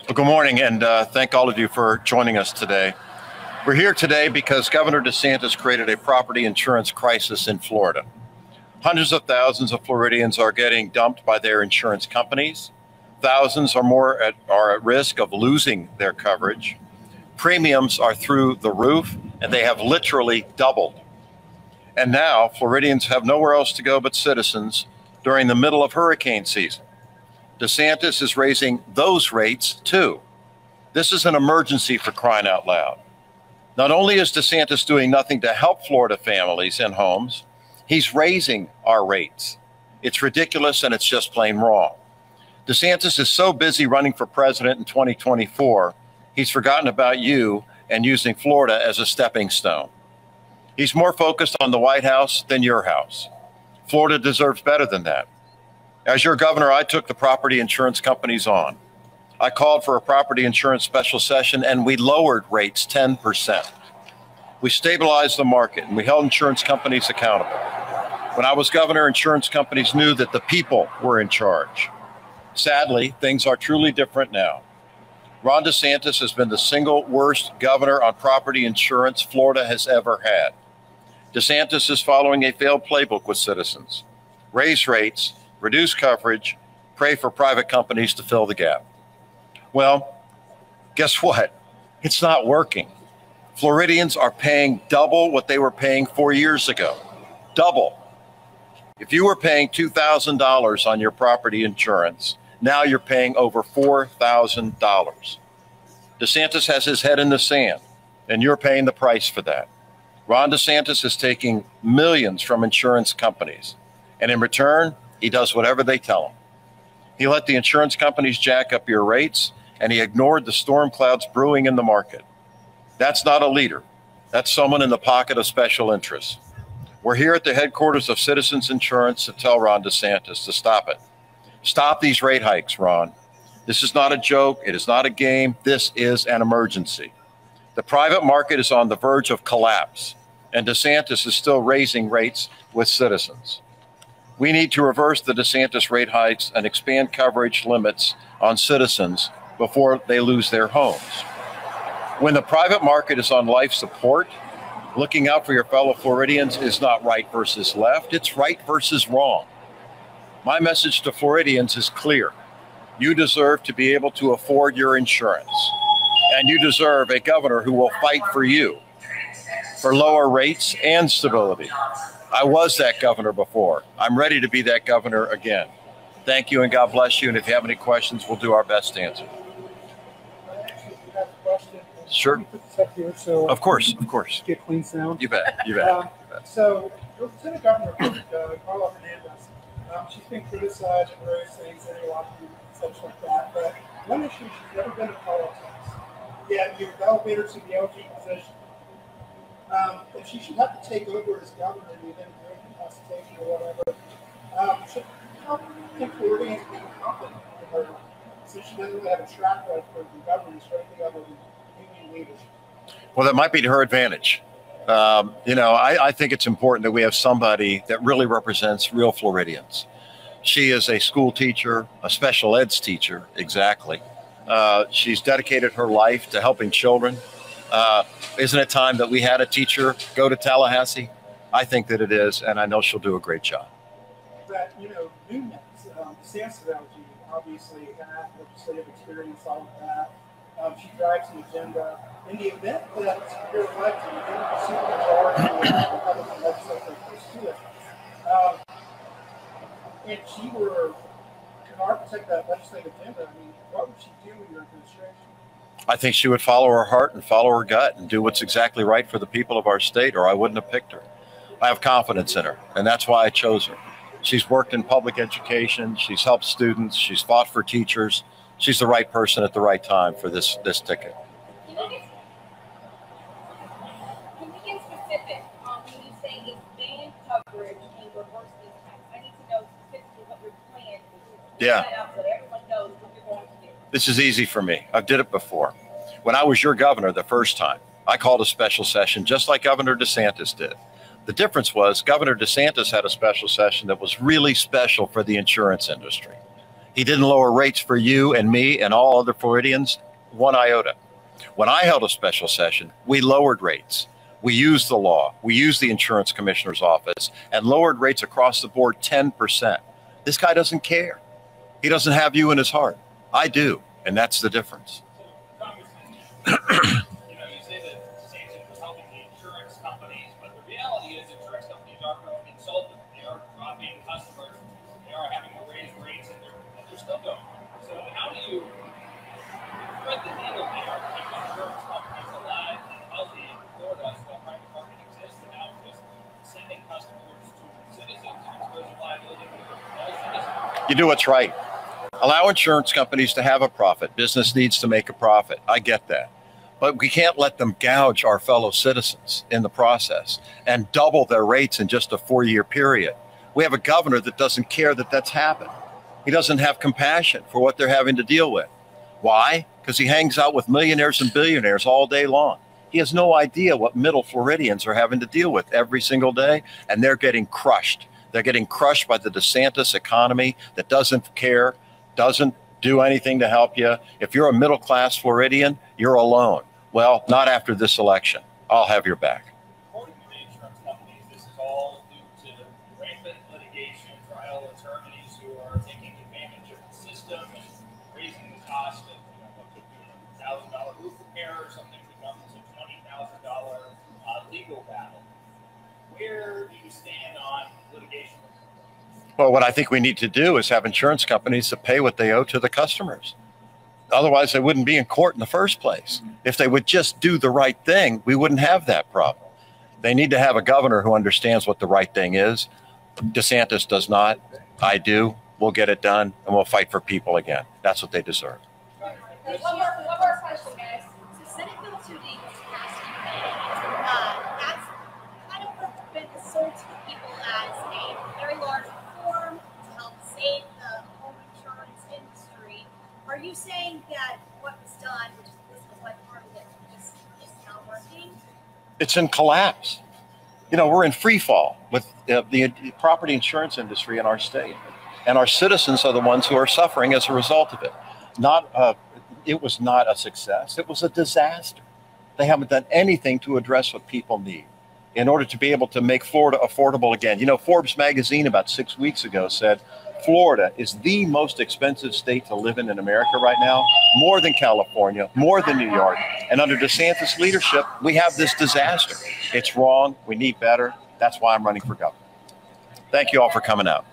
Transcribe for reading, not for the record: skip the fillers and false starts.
Well, good morning, and thank all of you for joining us today. We're here today because Governor DeSantis created a property insurance crisis in Florida. Hundreds of thousands of Floridians are getting dumped by their insurance companies. Thousands are at risk of losing their coverage. Premiums are through the roof, and they have literally doubled. And now Floridians have nowhere else to go but Citizens during the middle of hurricane season. DeSantis is raising those rates too. This is an emergency, for crying out loud. Not only is DeSantis doing nothing to help Florida families and homes, he's raising our rates. It's ridiculous and it's just plain wrong. DeSantis is so busy running for president in 2024, he's forgotten about you and using Florida as a stepping stone. He's more focused on the White House than your house. Florida deserves better than that. As your governor, I took the property insurance companies on. I called for a property insurance special session and we lowered rates 10%. We stabilized the market and we held insurance companies accountable. When I was governor, insurance companies knew that the people were in charge. Sadly, things are truly different now. Ron DeSantis has been the single worst governor on property insurance Florida has ever had. DeSantis is following a failed playbook with Citizens. Raise rates, reduce coverage, pray for private companies to fill the gap. Well, guess what? It's not working. Floridians are paying double what they were paying 4 years ago. Double. If you were paying $2,000 on your property insurance, now you're paying over $4,000. DeSantis has his head in the sand, and you're paying the price for that. Ron DeSantis is taking millions from insurance companies, and in return, he does whatever they tell him. He let the insurance companies jack up your rates, and he ignored the storm clouds brewing in the market. That's not a leader. That's someone in the pocket of special interests. We're here at the headquarters of Citizens Insurance to tell Ron DeSantis to stop it. Stop these rate hikes, Ron. This is not a joke. It is not a game. This is an emergency. The private market is on the verge of collapse, and DeSantis is still raising rates with Citizens. We need to reverse the DeSantis rate hikes and expand coverage limits on Citizens before they lose their homes. When the private market is on life support, looking out for your fellow Floridians is not right versus left. It's right versus wrong. My message to Floridians is clear. You deserve to be able to afford your insurance. And you deserve a governor who will fight for you, for lower rates and stability. I was that governor before. I'm ready to be that governor again. Thank you and God bless you. And if you have any questions, we'll do our best to answer. Sure. So of course. Get clean sound. You bet. So, Lieutenant Governor Carla Hernandez, she's been criticized for various things, any lobbying, such like that. But one issue, she's never been in politics. Yet you've elevated her to the LG position. If she should have to take over as governor and you then break the Constitution or whatever, how can Floridians be confident in her since she doesn't really have a track record for governance or anything other than union leadership? Well, that might be to her advantage. I think it's important that we have somebody that really represents real Floridians. She is a school teacher, a special eds teacher, exactly. She's dedicated her life to helping children. Isn't it time that we had a teacher go to Tallahassee? I think that it is, and I know she'll do a great job. But, Newman's, DeSantis obviously has legislative experience, all of that. She drives an agenda. In the event that you're elected, you're going to see the majority of the Republican legislature pursue it. And she were to architect that legislative agenda, what would she do in your administration? I think she would follow her heart and follow her gut and do what's exactly right for the people of our state, or I wouldn't have picked her. I have confidence in her, and that's why I chose her. She's worked in public education. She's helped students. She's fought for teachers. She's the right person at the right time for this ticket. Can you get specific when you say expand coverage and reverse this tax? I need to know specifically what your plan is. Yeah. So that everyone knows what you're going to do. This is easy for me. I've did it before. When I was your governor the first time, I called a special session just like Governor DeSantis did. The difference was Governor DeSantis had a special session that was really special for the insurance industry. He didn't lower rates for you and me and all other Floridians, one iota. When I held a special session, we lowered rates. We used the law. We used the insurance commissioner's office and lowered rates across the board 10%. This guy doesn't care. He doesn't have you in his heart. I do, and that's the difference. You say that DeSantis was helping the insurance companies, but the reality is insurance companies are insolvent. They are dropping customers. They are having to raise rates, and they're still going. So how do you thread the needle there, keep insurance companies alive and healthy in Florida so that private market exists, and now just sending customers to citizens and exposing liability to all citizens? You do what's right. Allow insurance companies to have a profit. Business needs to make a profit. I get that. But we can't let them gouge our fellow citizens in the process and double their rates in just a 4-year period. We have a governor that doesn't care that that's happened. He doesn't have compassion for what they're having to deal with. Why? Because he hangs out with millionaires and billionaires all day long. He has no idea what middle Floridians are having to deal with every single day, and they're getting crushed. They're getting crushed by the DeSantis economy that doesn't care, doesn't do anything to help you. If you're a middle-class Floridian, you're alone. Well, not after this election. I'll have your back. According to the insurance companies, this is all due to rampant litigation, trial attorneys who are taking advantage of the system and raising the cost of what could be a $1,000 roof repair or something becomes a $20,000 legal battle. Where do you stand on litigation? Well, what I think we need to do is have insurance companies to pay what they owe to the customers. Otherwise, they wouldn't be in court in the first place. If they would just do the right thing, we wouldn't have that problem. They need to have a governor who understands what the right thing is. DeSantis does not. I do. We'll get it done, and we'll fight for people again. That's what they deserve. One more question, guys. So Senate Bill 2D was passed in May. That's kind of been sold to people as a very large reform to help save the home insurance industry. Are you saying that what was done, which is this was like part of it, just is not working? It's in collapse. You know, we're in free fall with the property insurance industry in our state. And our citizens are the ones who are suffering as a result of it. It was not a success. It was a disaster. They haven't done anything to address what people need in order to be able to make Florida affordable again. You know, Forbes magazine about 6 weeks ago said Florida is the most expensive state to live in America right now, more than California, more than New York. And under DeSantis' leadership, we have this disaster. It's wrong. We need better. That's why I'm running for governor. Thank you all for coming out.